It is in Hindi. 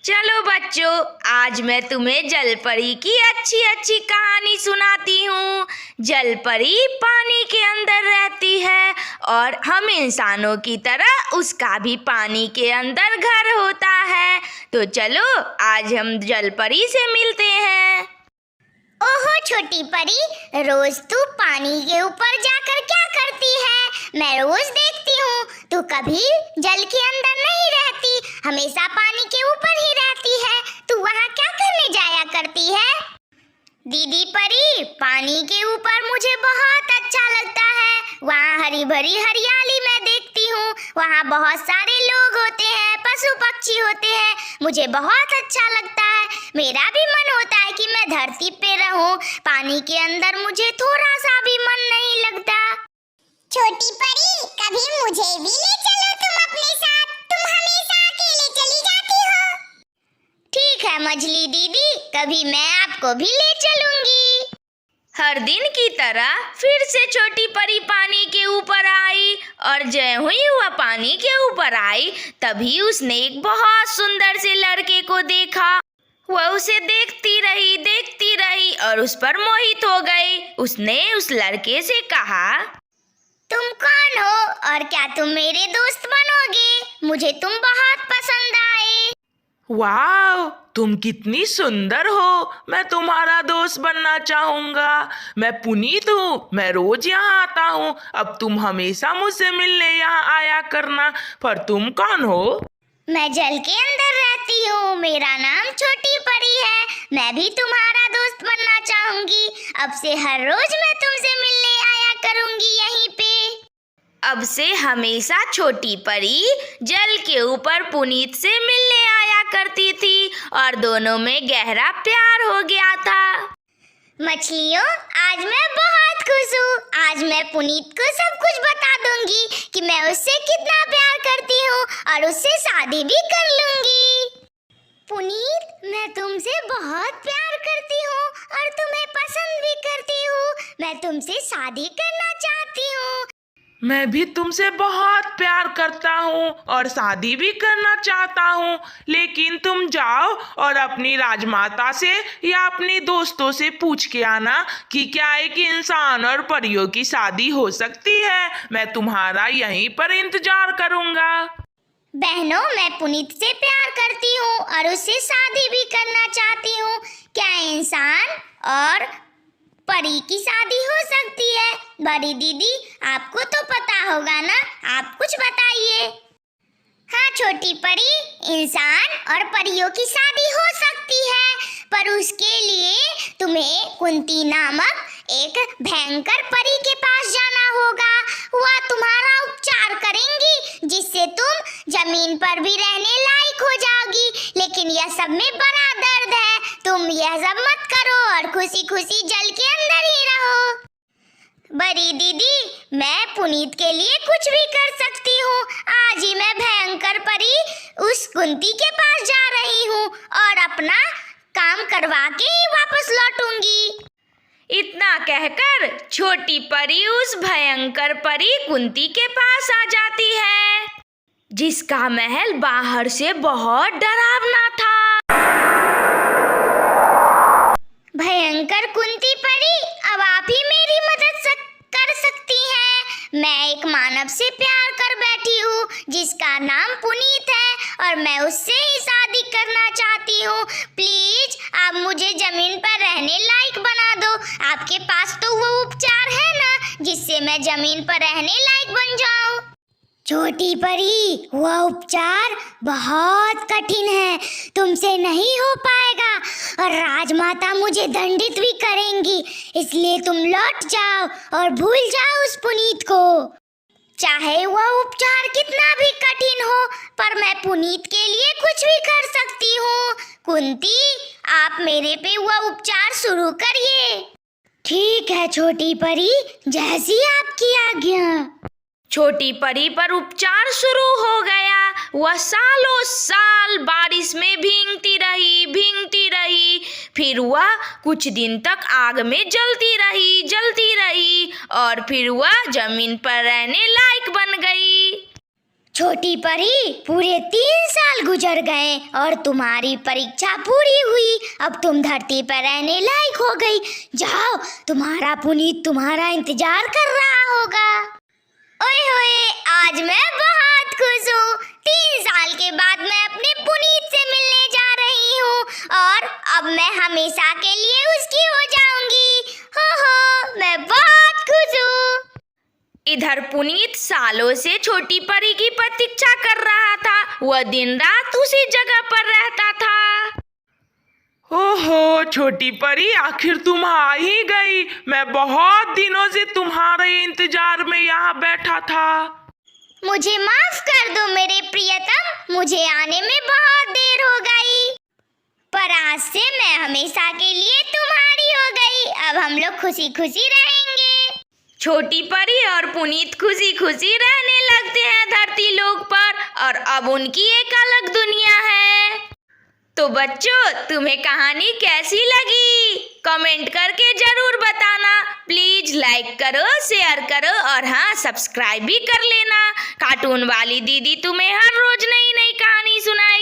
चलो बच्चों, आज मैं तुम्हें जलपरी की अच्छी अच्छी कहानी सुनाती हूँ। जलपरी पानी के अंदर रहती है और हम इंसानों की तरह उसका भी पानी के अंदर घर होता है। तो चलो आज हम जलपरी से मिलते हैं। ओहो छोटी परी, रोज तू पानी के ऊपर जाकर क्या करती है? मैं रोज देखती हूँ तू कभी जल के अंदर नहीं रहती, हमेशा पानी के ऊपर ही रहती है। तू वहाँ क्या करने जाया करती है? दीदी परी, पानी के ऊपर मुझे बहुत अच्छा लगता है। वहाँ हरी भरी हरियाली मैं देखती हूँ, वहाँ बहुत सारे लोग होते हैं, पशु पक्षी होते हैं, मुझे बहुत अच्छा लगता है। मेरा भी मन होता है कि मैं धरती पे रहूं, पानी के अंदर मुझे थोड़ा सा भी मन नहीं लगता। छोटी परी, कभी मुझे भी ले चलो तुम अपने साथ, तुम हमेशा अकेले चली जाती हो। ठीक है मछली दीदी, कभी मैं आपको भी ले चलूंगी। हर दिन की तरह फिर से छोटी परी पानी के ऊपर आई और जैसे ही वह पानी के ऊपर आई तभी उसने एक बहुत सुंदर से लड़के को देखा। वह उसे देखती रही और उस पर मोहित हो गई। उसने उस लड़के से कहा, तुम कौन हो और क्या तुम मेरे दोस्त बनोगे? मुझे तुम बहुत पसंद आए। वाह, तुम कितनी सुंदर हो, मैं तुम्हारा दोस्त बनना चाहूँगा। मैं पुनीत हूँ, मैं रोज यहाँ आता हूँ। अब तुम हमेशा मुझसे मिलने यहाँ आया करना। पर तुम कौन हो? मैं जल के अंदर रहती हूँ, मेरा नाम छोटी परी है। मैं भी तुम्हारा दोस्त बनना चाहूंगी। अब से हर रोज मैं तुमसे मिलने आया करूंगी यहीं पे। अब से हमेशा छोटी परी जल के ऊपर पुनीत से मिलने आया करती थी और दोनों में गहरा प्यार हो गया था। मछलियों, आज मैं बहुत खुश हूँ। आज मैं पुनीत को सब कुछ बता दूंगी कि मैं उससे कितना प्यार करती हूँ और उससे शादी भी कर लूंगी। पुनीत, मैं तुमसे बहुत प्यार करती हूँ और तुम्हें पसंद भी करती हूँ। मैं तुमसे शादी करना चाहती हूँ। मैं भी तुमसे बहुत प्यार करता हूँ और शादी भी करना चाहता हूँ। लेकिन तुम जाओ और अपनी राजमाता से या अपने दोस्तों से पूछ के आना कि क्या एक इंसान और परियों की शादी हो सकती है। मैं तुम्हारा यहीं पर इंतजार करूँगा। बहनों, मैं पुनीत से प्यार करती हूँ और उससे शादी भी करना चाहती हूँ। क्या इंसान और परी की शादी हो सकती है? बड़ी दीदी, आपको तो पता होगा ना, आप कुछ बताइए। हाँ छोटी परी, इंसान और परियों की शादी हो सकती है, पर उसके लिए तुम्हें कुंती नामक एक भयंकर परी के पास जाना होगा। वह तुम्हारा उपचार करेंगी जिससे तुम जमीन पर भी रहने लायक हो जाओगी। लेकिन यह सब में बड़ा दर्द है, तुम यह सब मत करो और खुशी खुशी जल के अंदर ही रहो। बड़ी दीदी, मैं पुनीत के लिए कुछ भी कर सकती हूँ। आज ही मैं भयंकर परी उस कुंती के पास जा रही हूँ और अपना काम करवा के ही वापस लौटूंगी। इतना कहकर छोटी परी उस भयंकर परी कुंती के पास आ जाती है, जिसका महल बाहर से बहुत डरावना था। भयंकर कुंती परी, अब आप ही मेरी मदद कर सकती हैं। मैं एक मानव से प्यार कर बैठी हूँ जिसका नाम पुनीत है और मैं उससे ही शादी करना चाहती हूँ। प्लीज आप मुझे जमीन पर रहने लायक बना दो। आपके पास तो वो उपचार है ना जिससे मैं जमीन पर रहने लायक बन जाऊँ? छोटी परी, वह उपचार बहुत कठिन है, तुमसे नहीं हो पाएगा और राजमाता मुझे दंडित भी करेंगी। इसलिए तुम लौट जाओ और भूल जाओ उस पुनीत को। चाहे वह उपचार कितना भी कठिन हो, पर मैं पुनीत के लिए कुछ भी कर सकती हूँ। कुंती, आप मेरे पे वह उपचार शुरू करिए। ठीक है छोटी परी, जैसी आपकी आज्ञा। छोटी परी पर उपचार शुरू हो गया। वह सालों साल बारिश में भीगती रही। फिर वह कुछ दिन तक आग में जलती रही और फिर वह जमीन पर रहने लायक बन गई। छोटी परी, पूरे 3 साल गुजर गए और तुम्हारी परीक्षा पूरी हुई। अब तुम धरती पर रहने लायक हो गई। जाओ, तुम्हारा पुनीत तुम्हारा इंतजार कर रहा होगा। ओए होए, आज मैं बहुत खुश हूँ। 3 साल के बाद मैं अपने पुनीत से मिलने जा रही हूँ और अब मैं हमेशा के लिए उसकी हो जाऊंगी। हो, मैं बहुत खुश हूँ। इधर पुनीत सालों से छोटी परी की प्रतीक्षा कर रहा था। वह दिन रात उसी जगह पर रहता था। ओहो छोटी परी, आखिर तुम आ ही गई। मैं बहुत दिनों से तुम्हारे इंतजार में यहाँ बैठा था। मुझे माफ कर दो मेरे प्रियतम, मुझे आने में बहुत देर हो गई। पर आज से मैं हमेशा के लिए तुम्हारी हो गई। अब हम लोग खुशी खुशी रहेंगे। छोटी परी और पुनीत खुशी खुशी रहने लगते हैं धरती लोक पर और अब उनकी एक अलग दुनिया है। तो बच्चों, तुम्हें कहानी कैसी लगी? कमेंट करके जरूर बताना। प्लीज लाइक करो, शेयर करो और हाँ, सब्सक्राइब भी कर लेना। कार्टून वाली दीदी तुम्हें हर रोज नई नई कहानी सुनाएगी।